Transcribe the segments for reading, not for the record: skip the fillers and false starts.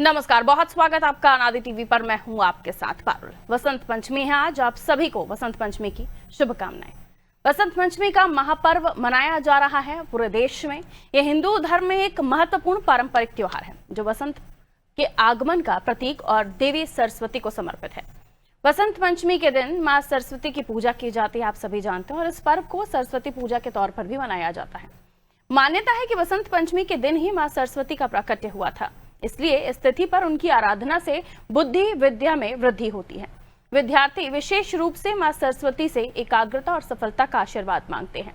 नमस्कार, बहुत स्वागत आपका अनादि टीवी पर। मैं हूं आपके साथ पारुल। वसंत पंचमी है आज। आप सभी को वसंत पंचमी की शुभकामनाएं। वसंत पंचमी का महापर्व मनाया जा रहा है पूरे देश में। यह हिंदू धर्म में एक महत्वपूर्ण पारंपरिक त्योहार है जो वसंत के आगमन का प्रतीक और देवी सरस्वती को समर्पित है। वसंत पंचमी के दिन माँ सरस्वती की पूजा की जाती है, आप सभी जानते हैं, और इस पर्व को सरस्वती पूजा के तौर पर भी मनाया जाता है। मान्यता है कि वसंत पंचमी के दिन ही माँ सरस्वती का प्राकट्य हुआ था, इसलिए इस तिथि पर उनकी आराधना से बुद्धि विद्या में वृद्धि होती है। विद्यार्थी विशेष रूप से मां सरस्वती से एकाग्रता और सफलता का आशीर्वाद मांगते हैं।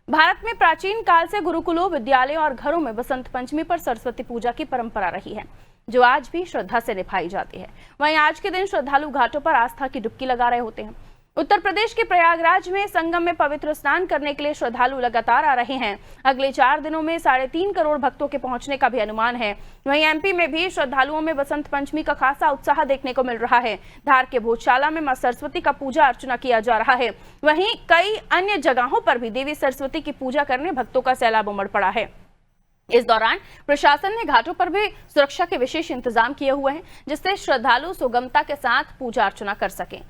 भारत में प्राचीन काल से गुरुकुलों, विद्यालयों और घरों में वसंत पंचमी पर सरस्वती पूजा की परंपरा रही है, जो आज भी श्रद्धा से निभाई जाती है। वहीं आज के दिन श्रद्धालु घाटों पर आस्था की डुबकी लगा रहे होते हैं। उत्तर प्रदेश के प्रयागराज में संगम में पवित्र स्नान करने के लिए श्रद्धालु लगातार आ रहे हैं। अगले 4 दिनों में 3.5 करोड़ भक्तों के पहुंचने का भी अनुमान है। वहीं एमपी में भी श्रद्धालुओं में वसंत पंचमी का खासा उत्साह देखने को मिल रहा है। धार के भोजशाला में मां सरस्वती का पूजा अर्चना किया जा रहा है। वहीं कई अन्य जगहों पर भी देवी सरस्वती की पूजा करने भक्तों का सैलाब उमड़ पड़ा है। इस दौरान प्रशासन ने घाटों पर भी सुरक्षा के विशेष इंतजाम किए हुए हैं, जिससे श्रद्धालु सुगमता के साथ पूजा अर्चना कर सकें।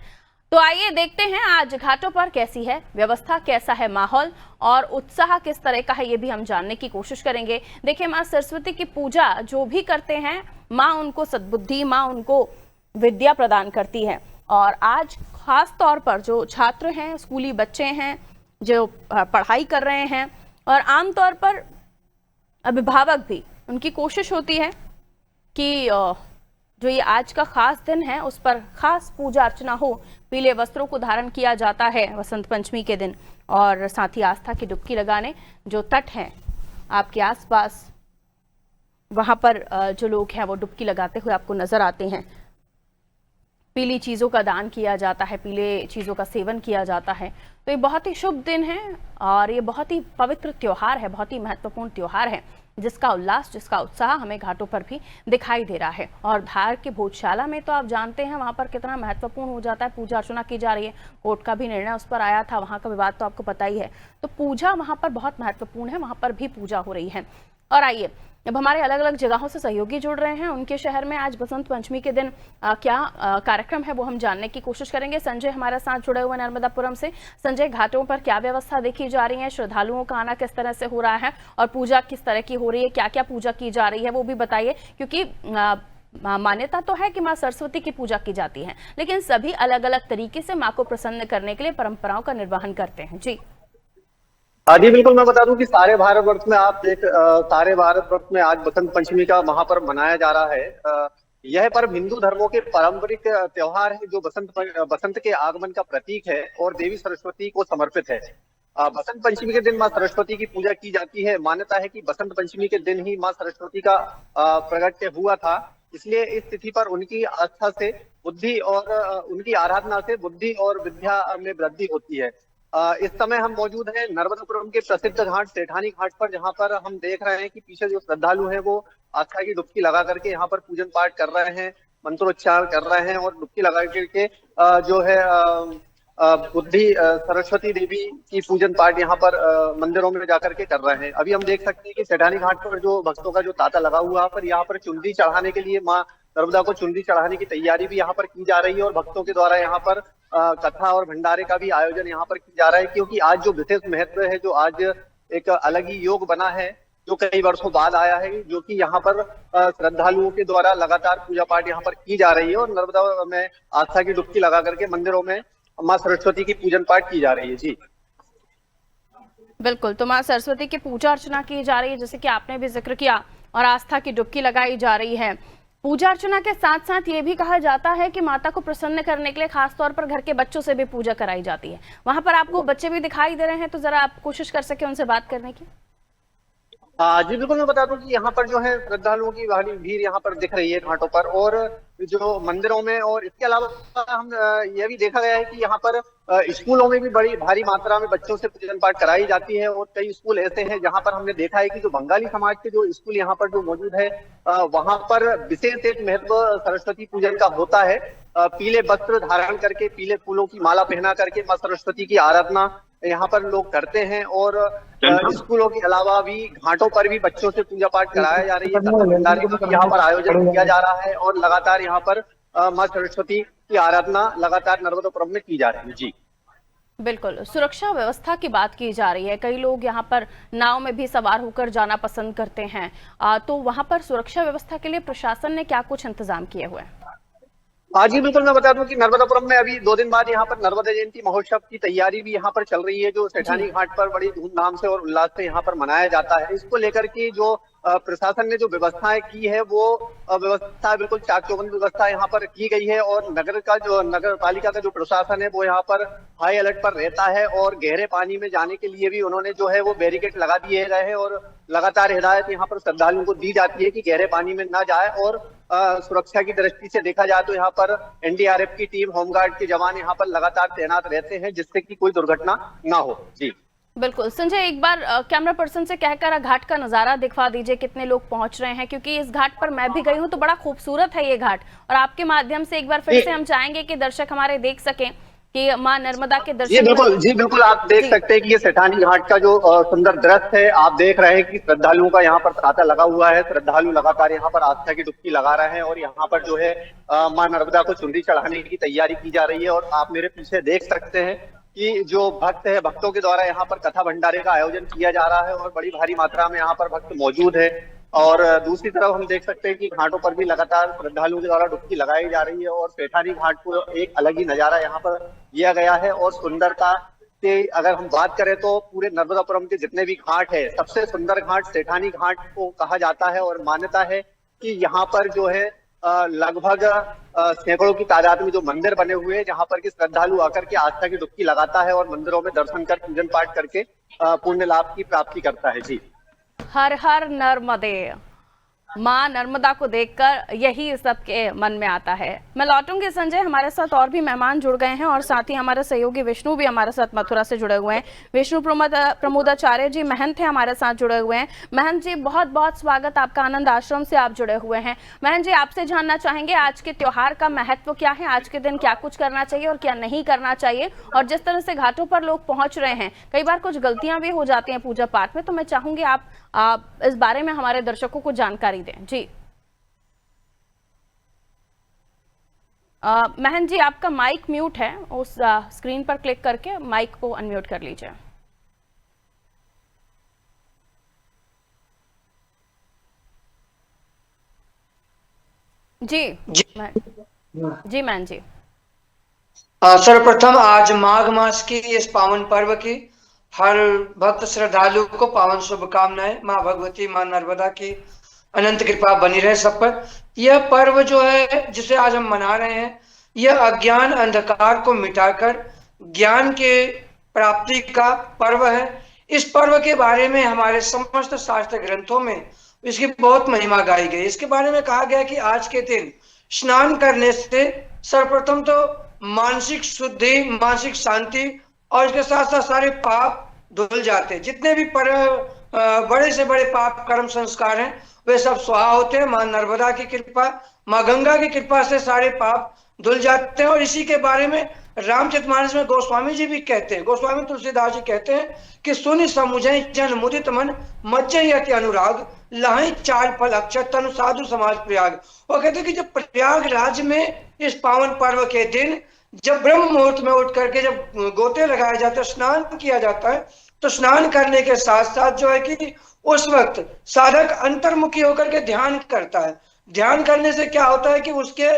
तो आइए देखते हैं आज घाटों पर कैसी है व्यवस्था, कैसा है माहौल और उत्साह किस तरह का है, ये भी हम जानने की कोशिश करेंगे। देखिए, मां सरस्वती की पूजा जो भी करते हैं, मां उनको सद्बुद्धि, मां उनको विद्या प्रदान करती है। और आज खास तौर पर जो छात्र हैं, स्कूली बच्चे हैं जो पढ़ाई कर रहे हैं, और आमतौर पर अभिभावक भी, उनकी कोशिश होती है कि जो ये आज का खास दिन है उस पर खास पूजा अर्चना हो। पीले वस्त्रों को धारण किया जाता है वसंत पंचमी के दिन, और साथ ही आस्था की डुबकी लगाने जो तट हैं आपके आसपास, वहां पर जो लोग हैं वो डुबकी लगाते हुए आपको नजर आते हैं। पीली चीज़ों का दान किया जाता है, पीले चीज़ों का सेवन किया जाता है। तो ये बहुत ही शुभ दिन है और ये बहुत ही पवित्र त्योहार है, बहुत ही महत्वपूर्ण त्योहार है, जिसका उल्लास, जिसका उत्साह हमें घाटों पर भी दिखाई दे रहा है। और धार के भोजशाला में तो आप जानते हैं वहाँ पर कितना महत्वपूर्ण हो जाता है, पूजा अर्चना की जा रही है। कोर्ट का भी निर्णय उस पर आया था, वहाँ का विवाद तो आपको पता ही है। तो पूजा वहाँ पर बहुत महत्वपूर्ण है, वहाँ पर भी पूजा हो रही है। और आइए अब हमारे अलग अलग जगहों से सहयोगी जुड़ रहे हैं, उनके शहर में आज बसंत पंचमी के दिन क्या कार्यक्रम है वो हम जानने की कोशिश करेंगे। संजय हमारे साथ जुड़े हुए नर्मदापुरम से। संजय, घाटों पर क्या व्यवस्था देखी जा रही है, श्रद्धालुओं का आना किस तरह से हो रहा है और पूजा किस तरह की हो रही है, क्या क्या पूजा की जा रही है वो भी बताइए। क्योंकि मान्यता तो है कि माँ सरस्वती की पूजा की जाती है, लेकिन सभी अलग अलग तरीके से माँ को प्रसन्न करने के लिए परंपराओं का निर्वहन करते हैं। जी जी बिल्कुल, मैं बता दूं कि सारे भारतवर्ष में सारे भारतवर्ष में आज बसंत पंचमी का महापर्व मनाया जा रहा है। यह पर्व हिंदू धर्मों के पारंपरिक त्योहार है जो बसंत के आगमन का प्रतीक है और देवी सरस्वती को समर्पित है। बसंत पंचमी के दिन माँ सरस्वती की पूजा की जाती है। मान्यता है कि बसंत पंचमी के दिन ही माँ सरस्वती का प्रगट्य हुआ था, इसलिए इस तिथि पर उनकी आस्था से बुद्धि और उनकी आराधना से बुद्धि और विद्या में वृद्धि होती है। इस समय हम मौजूद हैं नर्मदापुरम के प्रसिद्ध घाट सेठानी घाट पर, जहां पर हम देख रहे हैं कि पीछे जो श्रद्धालु हैं वो आस्था की डुबकी लगा करके यहाँ पर पूजन पाठ कर रहे हैं, मंत्रोच्चार कर रहे हैं और डुबकी लगा करके जो है बुद्धि सरस्वती देवी की पूजन पाठ यहाँ पर मंदिरों में जाकर के कर रहे हैं। अभी हम देख सकते हैं कि सेठानी घाट पर जो भक्तों का जो तांता लगा हुआ पर यहाँ पर चुनरी चढ़ाने के लिए, माँ नर्मदा को चुनरी चढ़ाने की तैयारी भी यहाँ पर की जा रही है और भक्तों के द्वारा यहाँ पर कथा और भंडारे का भी आयोजन यहाँ पर किया जा रहा है। क्योंकि आज जो विशेष महत्व है, जो आज एक अलग ही योग बना है जो कई वर्षों बाद आया है, जो कि यहाँ पर श्रद्धालुओं के द्वारा लगातार पूजा पाठ यहाँ पर की जा रही है और नर्मदा में आस्था की डुबकी लगा करके मंदिरों में माँ सरस्वती की पूजन पाठ की जा रही है। जी बिल्कुल, तो माँ सरस्वती की पूजा अर्चना की जा रही है, जैसे कि आपने भी जिक्र किया, और आस्था की डुबकी लगाई जा रही है। पूजा अर्चना के साथ साथ ये भी कहा जाता है कि माता को प्रसन्न करने के लिए खास तौर पर घर के बच्चों से भी पूजा कराई जाती है। वहां पर आपको बच्चे भी दिखाई दे रहे हैं, तो जरा आप कोशिश कर सके उनसे बात करने की। जी बिल्कुल, मैं बता दूं कि यहाँ पर जो है श्रद्धालुओं की भारी भीड़ यहाँ पर दिख रही है घाटों पर और जो मंदिरों में। और इसके अलावा हम यह भी देखा गया है कि यहाँ पर स्कूलों में भी बड़ी भारी मात्रा में बच्चों से पूजन पाठ कराई जाती है और कई स्कूल ऐसे हैं जहाँ पर हमने देखा है कि जो बंगाली समाज के जो स्कूल यहाँ पर जो मौजूद है वहां पर विशेष एक महत्व सरस्वती पूजन का होता है। पीले वस्त्र धारण करके, पीले फूलों की माला पहना करके माँ सरस्वती की आराधना यहाँ पर लोग करते हैं। और स्कूलों के अलावा भी घाटों पर भी बच्चों से पूजा पाठ कराया जा रही है, कथा भंडारे का भी यहाँ पर आयोजन किया जा रहा है और लगातार यहाँ पर माँ सरस्वती की आराधना लगातार नर्मदापुरम में की जा रही है। जी बिल्कुल, सुरक्षा व्यवस्था की बात की जा रही है। कई लोग यहाँ पर नाव में भी सवार होकर जाना पसंद करते हैं, तो वहां पर सुरक्षा व्यवस्था के लिए प्रशासन ने क्या कुछ इंतजाम किए हुए हैं? हाँ जी बिल्कुल, मैं बता दूं कि नर्मदापुरम में अभी 2 दिन बाद यहाँ पर नर्मदा जयंती महोत्सव की तैयारी भी यहाँ पर चल रही है, जो सेठानी घाट पर बड़ी धूमधाम से और उल्लास से यहाँ पर मनाया जाता है। इसको लेकर के जो प्रशासन ने जो व्यवस्थाएं की है, वो व्यवस्था बिल्कुल चाक चौबंद व्यवस्था यहाँ पर की गई है। और नगर पालिका का जो प्रशासन है वो यहाँ पर हाई अलर्ट पर रहता है और गहरे पानी में जाने के लिए भी उन्होंने जो है वो बैरिकेड लगा दिए गए हैं और लगातार हिदायत यहाँ पर श्रद्धालुओं को दी जाती है कि गहरे पानी में ना जाए। और सुरक्षा की दृष्टि से देखा जाए तो यहाँ पर एनडीआरएफ की टीम, होमगार्ड के जवान यहाँ पर लगातार तैनात रहते हैं, जिससे कि कोई दुर्घटना ना हो। जी बिल्कुल संजय, एक बार कैमरा पर्सन से कहकर घाट का नजारा दिखवा दीजिए, कितने लोग पहुंच रहे हैं, क्योंकि इस घाट पर मैं भी गई हूं तो बड़ा खूबसूरत है ये घाट। और आपके माध्यम से एक बार फिर से हम चाहेंगे कि दर्शक हमारे देख सकें कि मां नर्मदा के दर्शन। जी बिल्कुल, आप देख सकते हैं कि ये सेठानी घाट का जो सुंदर दृश्य है। आप देख रहे हैं कि श्रद्धालुओं का यहाँ पर तांता लगा हुआ है, श्रद्धालु लगातार यहाँ पर आस्था की डुबकी लगा रहे हैं और यहाँ पर जो है मां नर्मदा को चुनरी चढ़ाने की तैयारी की जा रही है। और आप मेरे पीछे देख सकते हैं कि जो भक्त है, भक्तों के द्वारा यहाँ पर कथा भंडारे का आयोजन किया जा रहा है और बड़ी भारी मात्रा में यहाँ पर भक्त मौजूद है। और दूसरी तरफ हम देख सकते हैं कि घाटों पर भी लगातार श्रद्धालुओं के द्वारा डुबकी लगाई जा रही है और सेठानी घाट को एक अलग ही नजारा यहाँ पर दिया गया है। और सुंदरता से अगर हम बात करें तो पूरे नर्मदापुरम के जितने भी घाट है, सबसे सुंदर घाट सेठानी घाट को कहा जाता है। और मान्यता है कि यहाँ पर जो है लगभग सैकड़ों की तादाद में जो मंदिर बने हुए हैं, जहाँ पर कि श्रद्धालु आकर के आस्था की डुबकी लगाता है और मंदिरों में दर्शन कर पूजन पाठ करके पुण्य लाभ की प्राप्ति करता है। जी हर हर नर्मदे, मां नर्मदा को देखकर यही सबके मन में आता है। मैं लौटूंगी संजय, हमारे साथ और भी मेहमान जुड़ गए हैं और साथ ही हमारे सहयोगी विष्णु भी हमारे साथ मथुरा से जुड़े हुए हैं। विष्णु प्रमोदाचार्य जी महंत हैं, हमारे साथ जुड़े हुए हैं। महंत जी बहुत बहुत स्वागत आपका, आनंद आश्रम से आप जुड़े हुए हैं। महंत जी, आपसे जानना चाहेंगे आज के त्योहार का महत्व क्या है, आज के दिन क्या कुछ करना चाहिए और क्या नहीं करना चाहिए। और जिस तरह से घाटों पर लोग पहुंच रहे हैं, कई बार कुछ गलतियां भी हो जाती हैं पूजा पाठ में, तो मैं चाहूंगी आप इस बारे में हमारे दर्शकों को जानकारी दें। जी महन जी, आपका माइक म्यूट है, उस स्क्रीन पर क्लिक करके माइक को अनम्यूट कर लीजिए। जी जी महन जी। सर्वप्रथम आज माघ मास की इस पावन पर्व की हर भक्त श्रद्धालु को पावन शुभकामनाएं। माँ भगवती, माँ नर्मदा की अनंत कृपा बनी रहे सब पर। यह पर्व जो है जिसे आज हम मना रहे हैं, यह अज्ञान अंधकार को मिटाकर ज्ञान के प्राप्ति का पर्व है। इस पर्व के बारे में हमारे समस्त शास्त्र ग्रंथों में इसकी बहुत महिमा गाई गई। इसके बारे में कहा गया कि आज के दिन स्नान करने से सर्वप्रथम तो मानसिक शुद्धि, मानसिक शांति और इसके साथ साथ सारे पाप धुल जाते हैं। जितने भी बड़े से बड़े पाप कर्म संस्कार हैं वे सब स्वाहा होते हैं। माँ नर्मदा की कृपा, माँ गंगा की कृपा से सारे पाप धुल जाते हैं। और इसी के बारे में रामचरितमानस में गोस्वामी जी भी कहते हैं, गोस्वामी तुलसीदास जी कहते हैं कि सुनि समुझै जन मुदित मन, मज्जै यति अनुराग, लाहि चाल फल अक्षत तनु साधु समाज प्रयाग। वो कहते हैं कि जब प्रयागराज में इस पावन पर्व के दिन जब ब्रह्म मुहूर्त में उठ करके जब गोते लगाए जाते हैं, स्नान किया जाता है, तो स्नान करने के साथ साथ जो है कि उस वक्त साधक अंतर्मुखी होकर के ध्यान करता है। ध्यान करने से क्या होता है कि उसके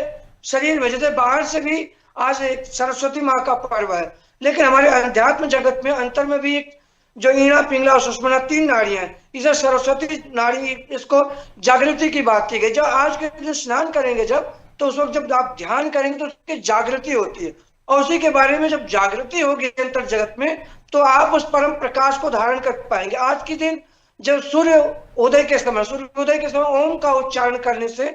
शरीर में, जैसे बाहर से भी आज एक सरस्वती माँ का पर्व है, लेकिन हमारे अध्यात्म जगत में अंतर में भी एक जो ईणा, पिंगला और सुषमना 3 नाड़ियां हैं, इसे सरस्वती नाड़ी, इसको जागृति की बात की गई। जब आज के दिन स्नान करेंगे जब, तो उस वक्त जब आप ध्यान करेंगे तो उसकी जागृति होती है। और उसी के बारे में जब जागृति होगी अंतर जगत में, तो आप उस परम प्रकाश को धारण कर पाएंगे। आज के दिन जब सूर्य उदय के समय ओम का उच्चारण करने से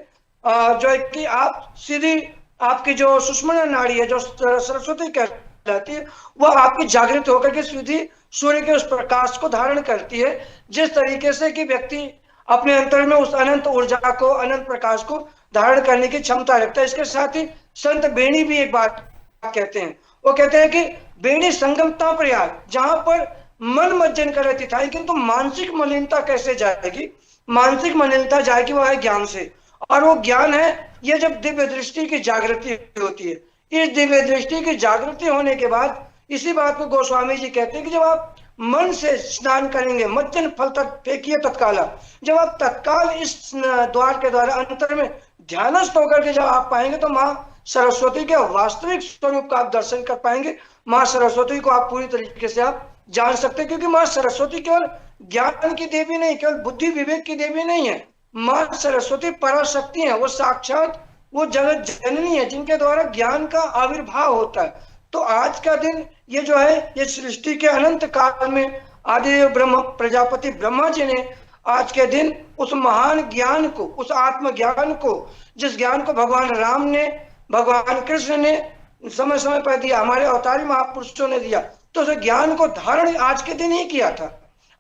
जो है कि आप सीधी आपकी जो सुषमना नाड़ी है, जो सरस्वती कहलाती है, वह आपकी जागृत होकर के सीधी सूर्य के उस प्रकाश को धारण करती है। जिस तरीके से कि व्यक्ति अपने अंतर में उस अनंत ऊर्जा को, अनंत प्रकाश को धारण करने की क्षमता रखता है। इसके साथ ही संत बेणी भी एक बात कहते हैं, वो कहते हैं कि बेड़ी संगमता प्रयाग, जहां पर मन मज्जन कर रहती था, किंतु मानसिक मलिनता कैसे जाएगी? मानसिक मलिनता जाएगी वह है ज्ञान से, और वो ज्ञान है ये जब दिव्य दृष्टि की जागृति होती है। इस दिव्य दृष्टि की जागृति होने के बाद इसी बात को गोस्वामी जी कहते हैं कि जब आप मन से स्नान करेंगे, मज्जन फल तक फेंकिए तत्काला, जब आप तत्काल इस द्वार के द्वारा अंतर में ध्यानस्थ होकर के जब आप पाएंगे तो माँ सरस्वती के वास्तविक स्वरूप का आप दर्शन कर पाएंगे। माँ सरस्वती को आप पूरी तरीके से आप जान सकते हैं, क्योंकि माँ सरस्वती केवल ज्ञान की देवी नहीं, केवल बुद्धि विवेक की देवी नहीं है। माँ सरस्वती पराशक्ति है, वो साक्षात वो जगत जननी है जिनके द्वारा ज्ञान का आविर्भाव होता है। तो आज का दिन ये जो है, ये सृष्टि के अनंत काल में आदिदेव ब्रह्म प्रजापति ब्रह्मा जी ने आज के दिन उस महान ज्ञान को, उस आत्म ज्ञान को, जिस ज्ञान को भगवान राम ने, भगवान कृष्ण ने समय समय पर दिया, हमारे अवतारी महापुरुषों ने दिया, तो उस ज्ञान को धारण आज के दिन ही किया था।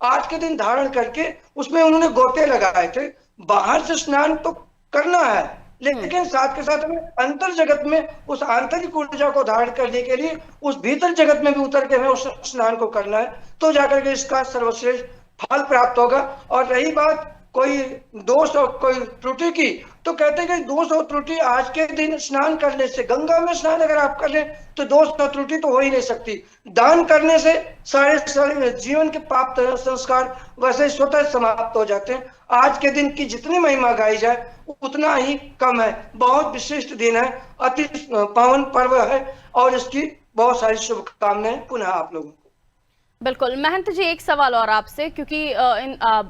आज के दिन धारण करके उसमें उन्होंने गोते लगाए थे। बाहर से स्नान तो करना है, लेकिन साथ के साथ हमें अंतर जगत में उस आंतरिक ऊर्जा को धारण करने के लिए उस भीतर जगत में भी उतर के हमें उस स्नान को करना है, तो जाकर के इसका सर्वश्रेष्ठ फल प्राप्त होगा। और रही बात कोई दोष और कोई त्रुटि की, तो कहते हैं कि दोष और त्रुटि आज के दिन स्नान करने से, गंगा में स्नान अगर आप कर लें तो दोष और त्रुटि तो हो ही नहीं सकती। दान करने से सारे जीवन के पाप संस्कार वैसे ही स्वतः समाप्त हो जाते हैं। आज के दिन की जितनी महिमा गाई जाए उतना ही कम है। बहुत विशिष्ट दिन है, अति पावन पर्व है, और इसकी बहुत सारी शुभकामनाएं पुनः आप लोगों को। बिल्कुल महंत जी, एक सवाल और आपसे, क्योंकि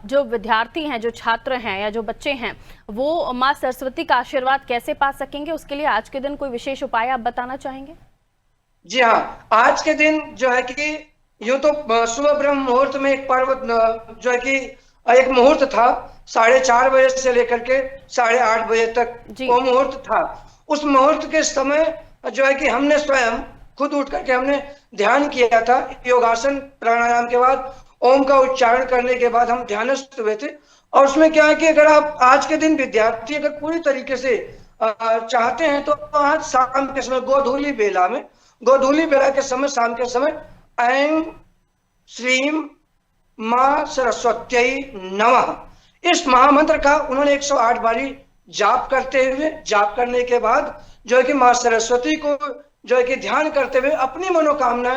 जो विद्यार्थी हैं, जो छात्र हैं या जो बच्चे हैं, वो माँ सरस्वती का आशीर्वाद कैसे पा सकेंगे, उसके लिए आज के दिन कोई विशेष उपाय आप बताना चाहेंगे? जी हाँ, आज के दिन जो है कि यूं तो सुबह ब्रह्म मुहूर्त में एक पर्व जो है कि एक मुहूर्त था, 4:30 बजे से लेकर के 8:30 बजे तक वो मुहूर्त था। उस मुहूर्त के समय जो है कि हमने स्वयं खुद उठ करके हमने ध्यान किया था। योगासन प्राणायाम के बाद ओम का उच्चारण करने के बाद हम ध्यानस्थ हुए थे। और उसमें क्या है कि अगर आप आज के दिन विद्यार्थी अगर पूरी तरीके से चाहते हैं तो आज शाम के समय गोधूली बेला में, गोधूली बेला के समय, शाम के समय ऐं श्रीम माँ सरस्वत्यै नमः इस महामंत्र का उन्होंने 108 बारी जाप करते हुए, जाप करने के बाद जो है कि माँ सरस्वती को जो है कि ध्यान करते हुए अपनी मनोकामना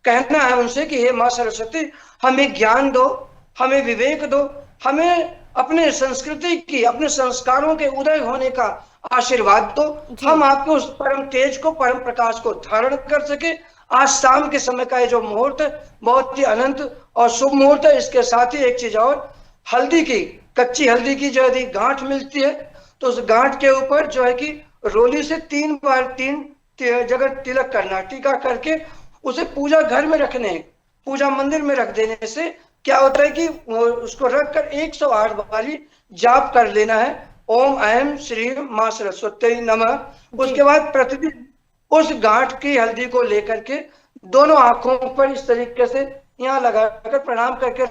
कहना है उनसे कि हे माँ सरस्वती, हमें ज्ञान दो, हमें विवेक दो, हमें अपने संस्कृति की, अपने संस्कारों के उदय होने का आशीर्वाद दो, हम आपके उस परम तेज को, परम प्रकाश को धारण कर सके। आज शाम के समय का ये जो मुहूर्त बहुत ही अनंत और शुभ मुहूर्त है। इसके साथ ही एक चीज और, हल्दी की, कच्ची हल्दी की जो यदि गांठ मिलती है तो उस गांठ के ऊपर जो है कि रोली से 3 बार 3 जगह तिलक करना, टीका करके उसे पूजा घर में रखने, पूजा मंदिर में रख देने से क्या होता है कि उसको रखकर 108 बारी जाप कर लेना है, ओम ऐं श्री माँ सरस्वती नमः। उसके बाद प्रतिदिन उस गांठ की हल्दी को लेकर के दोनों आंखों पर इस तरीके से यहाँ लगाकर प्रणाम करके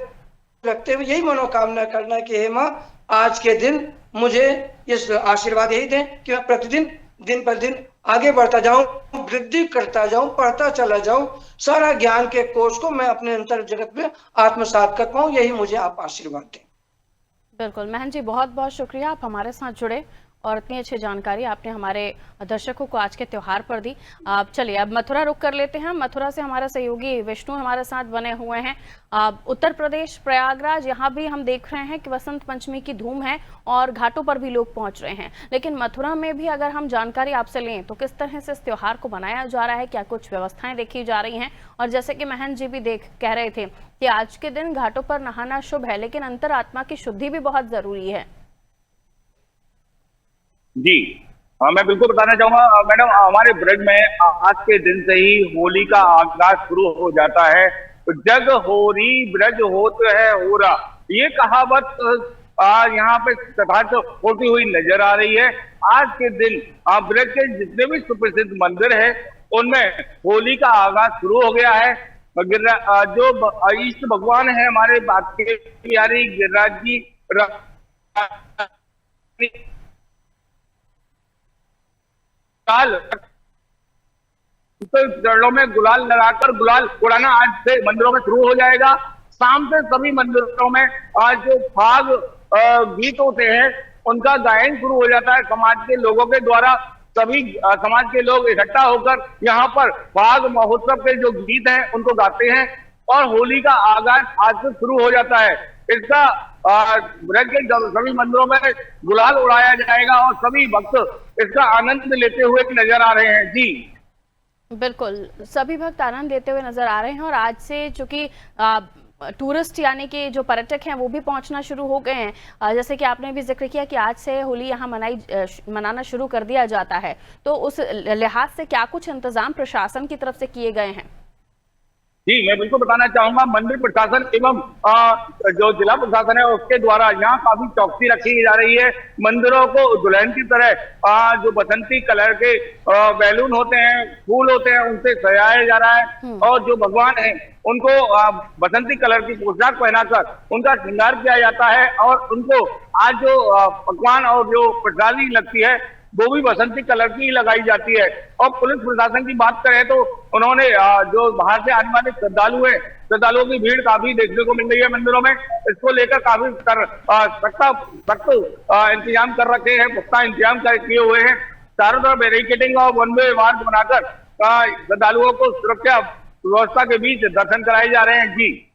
रखते हुए यही मनोकामना करना है कि हे माँ, आज के दिन मुझे इस आशीर्वाद यही दें कि मैं प्रतिदिन दिन पर दिन आगे बढ़ता जाऊं, वृद्धि करता जाऊं, पढ़ता चला जाऊं, सारा ज्ञान के कोष को मैं अपने अंतर जगत में आत्मसात कर पाऊं, यही मुझे आप आशीर्वाद दें। बिल्कुल महंत जी, बहुत बहुत शुक्रिया, आप हमारे साथ जुड़े और इतनी अच्छी जानकारी आपने हमारे दर्शकों को आज के त्योहार पर दी। चलिए अब मथुरा रुक कर लेते हैं। मथुरा से हमारे सहयोगी विष्णु हमारे साथ बने हुए हैं। उत्तर प्रदेश प्रयागराज, यहाँ भी हम देख रहे हैं कि वसंत पंचमी की धूम है और घाटों पर भी लोग पहुंच रहे हैं, लेकिन मथुरा में भी अगर हम जानकारी आपसे लें तो किस तरह से इस त्योहार को मनाया जा रहा है, क्या कुछ व्यवस्थाएं देखी जा रही हैं? और जैसे कि महंत जी भी कह रहे थे कि आज के दिन घाटों पर नहाना शुभ है, लेकिन अंतरात्मा की शुद्धि भी बहुत जरूरी है। जी हाँ, मैं बिल्कुल बताना चाहूंगा मैडम, हमारे ब्रज में आज के दिन से ही होली का आगाज शुरू हो जाता है। जग होरी ब्रज होत है होरा, ये कहावत यहाँ पे यथार्थ होती हुई नजर आ रही है। आज के दिन ब्रज के जितने भी सुप्रसिद्ध मंदिर है उनमें होली का आगाज शुरू हो गया है। जो इष्ट भगवान है हमारे बात के प्यारी गिरिराज जी काल तो चरणों में गुलाल लगाकर गुलाल उड़ाना आज से मंदिरों में शुरू हो जाएगा। शाम से सभी मंदिरों में आज जो फाग गीत होते हैं उनका गायन शुरू हो जाता है समाज के लोगों के द्वारा। सभी समाज के लोग इकट्ठा होकर यहाँ पर फाग महोत्सव के जो गीत हैं उनको गाते हैं और होली का आगाज आज से शुरू हो जाता है। इसका ब्रज के सभी मंदिरों में गुलाल उड़ाया जाएगा और सभी भक्त इसका आनंद लेते हुए नजर आ रहे हैं। जी बिल्कुल, सभी भक्त आनंद लेते हुए नजर आ रहे हैं और आज से चूंकि टूरिस्ट यानी कि जो पर्यटक हैं वो भी पहुंचना शुरू हो गए हैं। जैसे कि आपने भी जिक्र किया कि आज से होली यहाँ मनाना शुरू कर दिया जाता है, तो उस लिहाज से क्या कुछ इंतजाम प्रशासन की तरफ से किए गए हैं? जी मैं बिल्कुल बताना चाहूंगा, मंदिर प्रशासन एवं जो जिला प्रशासन है उसके द्वारा यहाँ काफी चौकसी रखी जा रही है। मंदिरों को दुल्हन की तरह जो बसंती कलर के बैलून होते हैं, फूल होते हैं, उनसे सजाया जा रहा है और जो भगवान है उनको बसंती कलर की पोशाक पहनाकर उनका श्रृंगार किया जाता है और उनको आज जो पकवान और जो प्रसादी लगती है वो भी बसंती कलर की लगाई जाती है। और पुलिस प्रशासन की बात करें तो उन्होंने जो बाहर से आने वाले श्रद्धालुओं की भीड़ काफी देखने को मिल रही है मंदिरों में, इसको लेकर काफी सख्त इंतजाम कर रखे हैं, पुख्ता इंतजाम किए हुए हैं। चारों तरफ बैरिकेडिंग और वन वे मार्ग बनाकर श्रद्धालुओं को सुरक्षा व्यवस्था के बीच दर्शन कराए जा रहे हैं। जी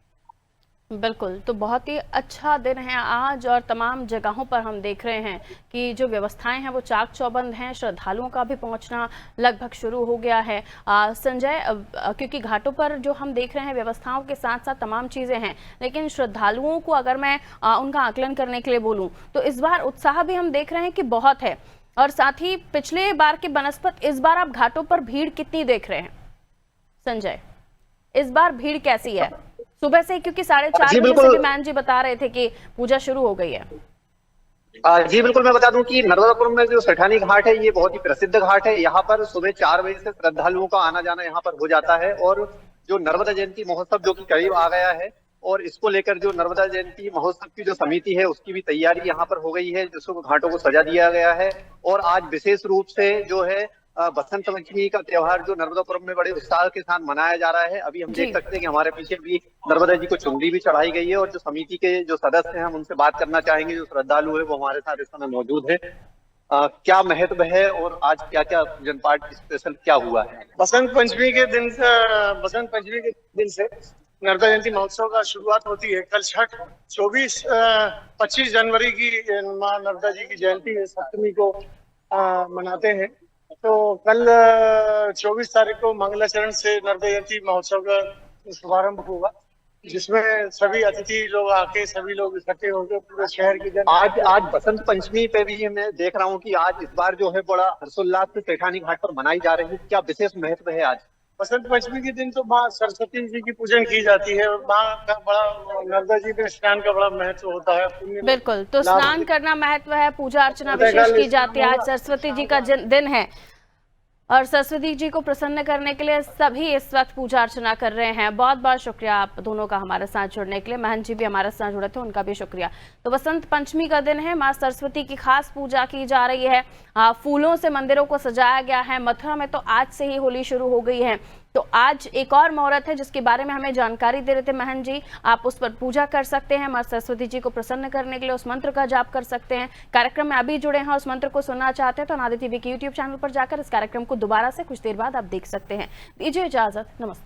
बिल्कुल, तो बहुत ही अच्छा दिन है आज और तमाम जगहों पर हम देख रहे हैं कि जो व्यवस्थाएं हैं वो चाक चौबंद हैं। श्रद्धालुओं का भी पहुंचना लगभग शुरू हो गया है। संजय, क्योंकि घाटों पर जो हम देख रहे हैं व्यवस्थाओं के साथ साथ तमाम चीज़ें हैं, लेकिन श्रद्धालुओं को अगर मैं उनका आकलन करने के लिए बोलूँ तो इस बार उत्साह भी हम देख रहे हैं कि बहुत है, और साथ ही पिछले बार के बनस्पत इस बार आप घाटों पर भीड़ कितनी देख रहे हैं? संजय, इस बार भीड़ कैसी है सुबह से? क्योंकि 4:30 बजे से भी मैन जी बता रहे थे कि पूजा शुरू हो गई है। जी बिल्कुल, मैं बता दूं कि नर्मदापुरम में जो सेठानी घाट है ये बहुत ही प्रसिद्ध घाट है। यहाँ पर सुबह 4 बजे से श्रद्धालुओं का आना जाना यहाँ पर हो जाता है और जो नर्मदा जयंती महोत्सव जो कि करीब आ गया है और इसको लेकर जो नर्मदा जयंती महोत्सव की जो समिति है उसकी भी तैयारी यहाँ पर हो गई है, जिसको घाटों को सजा दिया गया है। और आज विशेष रूप से जो है बसंत पंचमी का त्योहार जो नर्मदापुरम में बड़े उत्साह के साथ मनाया जा रहा है। अभी हम देख सकते हैं कि हमारे पीछे भी नर्मदा जी को चुनरी भी चढ़ाई गई है और जो समिति के जो सदस्य हैं हम उनसे बात करना चाहेंगे। जो श्रद्धालु है वो हमारे साथ इस समय मौजूद है। क्या महत्व है और आज क्या क्या पूजन पाठ स्पेशल क्या हुआ है? बसंत पंचमी के दिन से नर्मदा जयंती महोत्सव का शुरुआत होती है। कल छठ 25 जनवरी की माँ नर्मदा जी की जयंती है, सप्तमी को मनाते हैं। तो कल 24 तारीख को मंगलाचरण से नर्मदा जयंती महोत्सव का शुभारंभ होगा, जिसमें सभी अतिथि लोग आके सभी लोग इकट्ठे होकर पूरे शहर की आज बसंत पंचमी पे भी मैं देख रहा हूँ कि आज इस बार जो है बड़ा हर्षोल्लास से सेठानी घाट पर मनाई जा रही है। क्या विशेष महत्व है आज? बसंत पंचमी के दिन तो माँ सरस्वती जी की पूजन की जाती है। माँ का बड़ा नर्मदा जी में स्नान का बड़ा महत्व होता है। बिल्कुल, तो स्नान करना महत्व है, पूजा अर्चना विशेष की जाती है। आज सरस्वती जी का दिन है और सरस्वती जी को प्रसन्न करने के लिए सभी इस वक्त पूजा अर्चना कर रहे हैं। बहुत बहुत शुक्रिया आप दोनों का हमारे साथ जुड़ने के लिए। महंत जी भी हमारे साथ जुड़े थे, उनका भी शुक्रिया। तो बसंत पंचमी का दिन है, माँ सरस्वती की खास पूजा की जा रही है। फूलों से मंदिरों को सजाया गया है। मथुरा में तो आज से ही होली शुरू हो गई है। तो आज एक और मुहूर्त है जिसके बारे में हमें जानकारी दे रहे थे महंत जी। आप उस पर पूजा कर सकते हैं, माँ सरस्वती जी को प्रसन्न करने के लिए उस मंत्र का जाप कर सकते हैं। कार्यक्रम में अभी जुड़े हैं, उस मंत्र को सुनना चाहते हैं तो अनादि टीवी के यूट्यूब चैनल पर जाकर इस कार्यक्रम को दोबारा से कुछ देर बाद आप देख सकते हैं। दीजिए इजाजत, नमस्ते।